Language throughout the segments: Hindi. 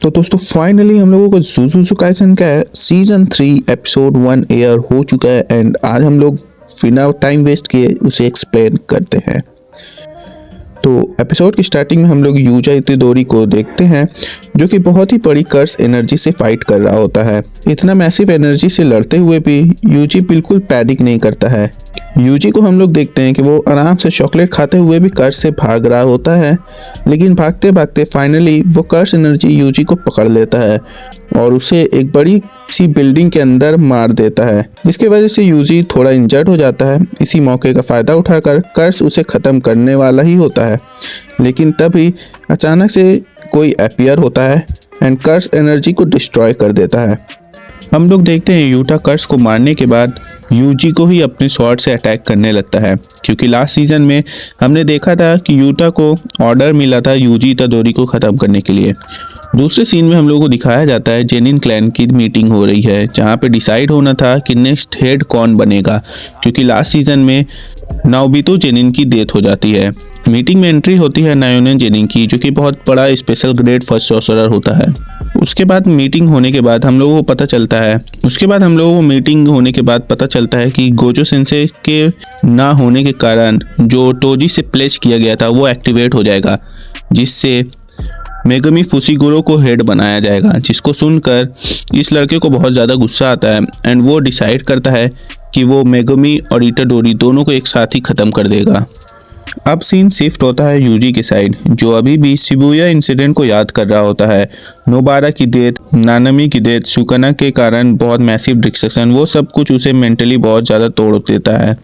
तो दोस्तों फाइनली हम लोगों को जुजुत्सु काइसेन का सीजन 3 एपिसोड 1 एयर हो चुका है एंड आज हम लोग बिना टाइम वेस्ट किए उसे एक्सप्लेन करते हैं। तो एपिसोड की स्टार्टिंग में हम लोग यूजा इतिदोरी को देखते हैं जो कि बहुत ही बड़ी कर्स एनर्जी से फाइट कर रहा होता है। इतना मैसिव एनर्जी से लड़ते हुए भी यूजी बिल्कुल पैनिक नहीं करता है। यूजी को हम लोग देखते हैं कि वो आराम से चॉकलेट खाते हुए भी कर्स से भाग रहा होता है, लेकिन भागते भागते फाइनली वो कर्स एनर्जी यूजी को पकड़ लेता है और उसे एक बड़ी सी बिल्डिंग के अंदर मार देता है, जिसकी वजह से यूजी थोड़ा इंजर्ड हो जाता है। इसी मौके का फ़ायदा उठाकर कर्स उसे ख़त्म करने वाला ही होता है, लेकिन तभी अचानक से कोई अपीयर होता है एंड कर्स एनर्जी को डिस्ट्रॉय कर देता है। हम लोग देखते हैं यूटा कर्स को मारने के बाद यूजी को ही अपने स्वॉर्ड से अटैक करने लगता है, क्योंकि लास्ट सीजन में हमने देखा था कि यूटा को ऑर्डर मिला था यूजी इतादोरी को ख़त्म करने के लिए। दूसरे सीन में हम लोगों को दिखाया जाता है जेनिन क्लैन की मीटिंग हो रही है, जहां पे डिसाइड होना था कि नेक्स्ट हेड कौन बनेगा, क्योंकि लास्ट सीजन में नाओबितो जेनिन की डेथ हो जाती है। मीटिंग में एंट्री होती है नायोना जेनिन की, जो कि बहुत बड़ा स्पेशल ग्रेड फर्स्ट सॉर्सरर होता है। उसके बाद मीटिंग होने के बाद हम लोगों को पता चलता है कि गोजो सेंसे के ना होने के कारण जो टोजी से प्लेज किया गया था वो एक्टिवेट हो जाएगा, जिससे मेगमी फुशिगुरो को हेड बनाया जाएगा। जिसको सुनकर इस लड़के को बहुत ज़्यादा गुस्सा आता है एंड वो डिसाइड करता है कि वो मेगमी और इतादोरी दोनों को एक साथ ही ख़त्म कर देगा। अब सीन शिफ्ट होता है यूजी के साइड, जो अभी भी शिबुया इंसिडेंट को याद कर रहा होता है। नोबारा की डेथ, नानामी की डेथ, सुकाना के कारण बहुत मैसिव डिस्ट्रक्शन, वो सब कुछ उसे मेंटली बहुत ज़्यादा तोड़ देता है।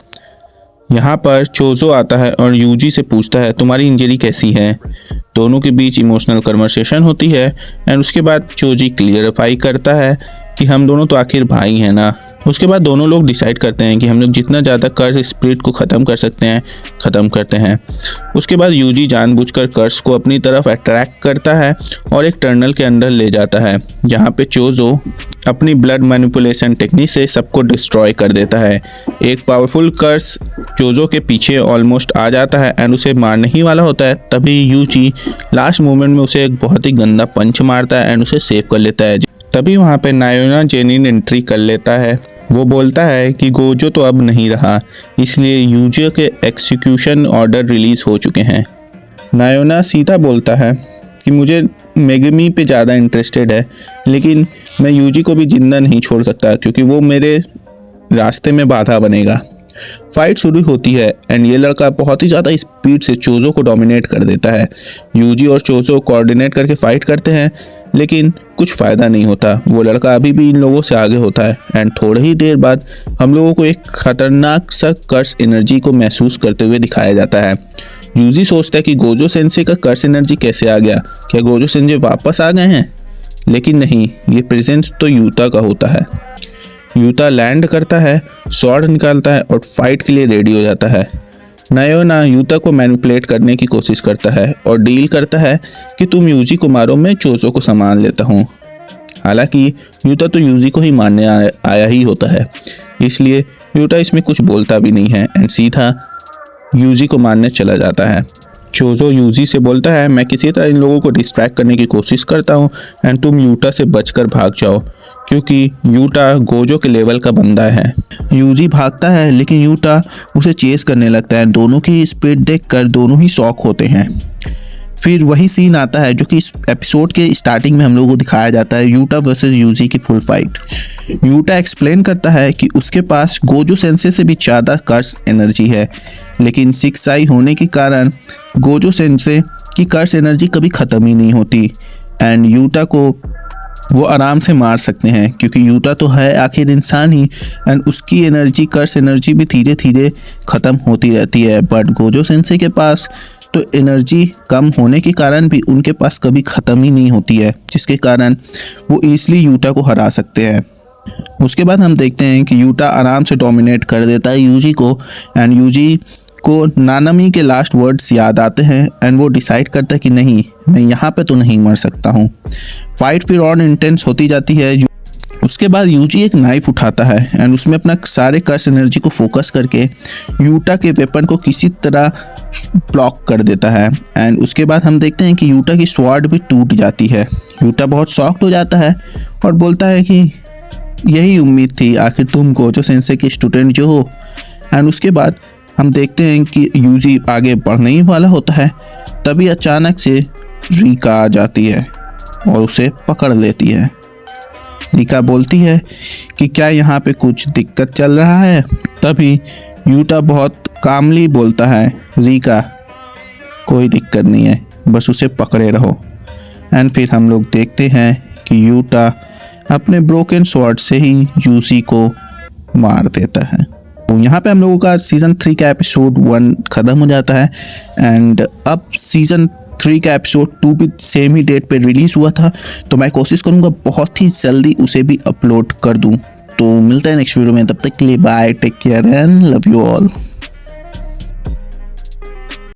यहाँ पर चोजो आता है और यूजी से पूछता है तुम्हारी इंजरी कैसी है। दोनों के बीच इमोशनल कन्वर्सेशन होती है एंड उसके बाद चोजी क्लियरिफाई करता है कि हम दोनों तो आखिर भाई हैं ना। उसके बाद दोनों लोग डिसाइड करते हैं कि हम लोग जितना ज़्यादा कर्स स्पिरिट को ख़त्म कर सकते हैं ख़त्म करते हैं। उसके बाद यूजी जानबूझकर कर्स को अपनी तरफ अट्रैक्ट करता है और एक टनल के अंदर ले जाता है, जहाँ पे चोजो अपनी ब्लड मैनिपुलेशन टेक्निक से सबको डिस्ट्रॉय कर देता है। एक पावरफुल कर्स चोजो के पीछे ऑलमोस्ट आ जाता है एंड उसे मारने ही वाला होता है, तभी यूजी लास्ट मोमेंट में उसे एक बहुत ही गंदा पंच मारता है एंड उसे सेव कर लेता है। तभी वहाँ पे नायोना जेनिन एंट्री कर लेता है। वो बोलता है कि गोजो तो अब नहीं रहा, इसलिए यूजी के एक्सिक्यूशन ऑर्डर रिलीज़ हो चुके हैं। नायोना सीधा बोलता है कि मुझे मेगमी पे ज़्यादा इंटरेस्टेड है, लेकिन मैं यूजी को भी जिंदा नहीं छोड़ सकता, क्योंकि वो मेरे रास्ते में बाधा बनेगा। फाइट शुरू होती है एंड ये लड़का बहुत ही ज़्यादा स्पीड से चोजो को डोमिनेट कर देता है। यूजी और चोजो कोऑर्डिनेट करके फाइट करते हैं, लेकिन कुछ फ़ायदा नहीं होता। वो लड़का अभी भी इन लोगों से आगे होता है एंड थोड़ी ही देर बाद हम लोगों को एक खतरनाक सा कर्स एनर्जी को महसूस करते हुए दिखाया जाता है। यूजी सोचता है कि गोजो सेंसे का कर्स एनर्जी कैसे आ गया, क्या गोजो सेंसे वापस आ गए हैं? लेकिन नहीं, ये प्रेजेंट तो यूता का होता है। यूता लैंड करता है, स्वॉर्ड निकालता है और फाइट के लिए रेडी हो जाता है। नायोना यूता को मैनिपुलेट करने की कोशिश करता है और डील करता है कि तुम यूजी को मारो, मैं चोजो को संभाल लेता हूँ। हालांकि यूता तो यूजी को ही मारने आया ही होता है, इसलिए यूता इसमें कुछ बोलता भी नहीं है एंड सीधा यूजी को मारने चला जाता है। चोजो यूजी से बोलता है मैं किसी तरह इन लोगों को डिस्ट्रैक्ट करने की कोशिश करता हूँ एंड तुम यूटा से बचकर भाग जाओ, क्योंकि यूटा गोजो के लेवल का बंदा है। यूजी भागता है, लेकिन यूटा उसे चेस करने लगता है। दोनों की स्पीड देखकर दोनों ही शॉक होते हैं। फिर वही सीन आता है जो कि इस एपिसोड के स्टार्टिंग में हम लोगों को दिखाया जाता है, यूटा वर्सेस यूजी की फुल फाइट। यूटा एक्सप्लेन करता है कि उसके पास गोजो सेंसे से भी ज़्यादा कर्स एनर्जी है, लेकिन 6 आई होने के कारण गोजो सेंसे की कर्स एनर्जी कभी ख़त्म ही नहीं होती एंड यूटा को वो आराम से मार सकते हैं, क्योंकि यूटा तो है आखिर इंसान ही एंड उसकी एनर्जी कर्स एनर्जी भी धीरे धीरे ख़त्म होती रहती है। बट गोजो सेंसे के पास तो एनर्जी कम होने के कारण भी उनके पास कभी ख़त्म ही नहीं होती है, जिसके कारण वो ईजिली यूटा को हरा सकते हैं। उसके बाद हम देखते हैं कि यूटा आराम से डोमिनेट कर देता है यूजी को एंड यूजी को नानामी के लास्ट वर्ड्स याद आते हैं एंड वो डिसाइड करता है कि नहीं, मैं यहाँ पे तो नहीं मर सकता हूँ। फाइट फिर और इंटेंस होती जाती है। उसके बाद यूजी एक नाइफ उठाता है एंड उसमें अपना सारे कर्स एनर्जी को फोकस करके यूटा के वेपन को किसी तरह ब्लॉक कर देता है। एंड उसके बाद हम देखते हैं कि यूटा की स्वॉर्ड भी टूट जाती है। यूटा बहुत शॉक्ड हो जाता है और बोलता है कि यही उम्मीद थी, आखिर तुम गोजो सेंसे के स्टूडेंट जो हो। एंड उसके बाद हम देखते हैं कि यूजी आगे बढ़ने ही वाला होता है, तभी अचानक से रीका आ जाती है और उसे पकड़ लेती है। रीका बोलती है कि क्या यहाँ पे कुछ दिक्कत चल रहा है। तभी यूटा बहुत कामली बोलता है, रीका कोई दिक्कत नहीं है, बस उसे पकड़े रहो। एंड फिर हम लोग देखते हैं कि यूटा अपने ब्रोकन स्वॉर्ड से ही यूजी को मार देता है। तो यहाँ पे हम लोगों का सीज़न 3 का एपिसोड 1 ख़त्म हो जाता है। एंड अब सीज़न 3 का एपिसोड 2 भी सेम ही डेट पे रिलीज़ हुआ था, तो मैं कोशिश करूँगा बहुत ही जल्दी उसे भी अपलोड कर दूँ। तो मिलते हैं नेक्स्ट वीडियो में, तब तक के लिए bye, take care and love you all.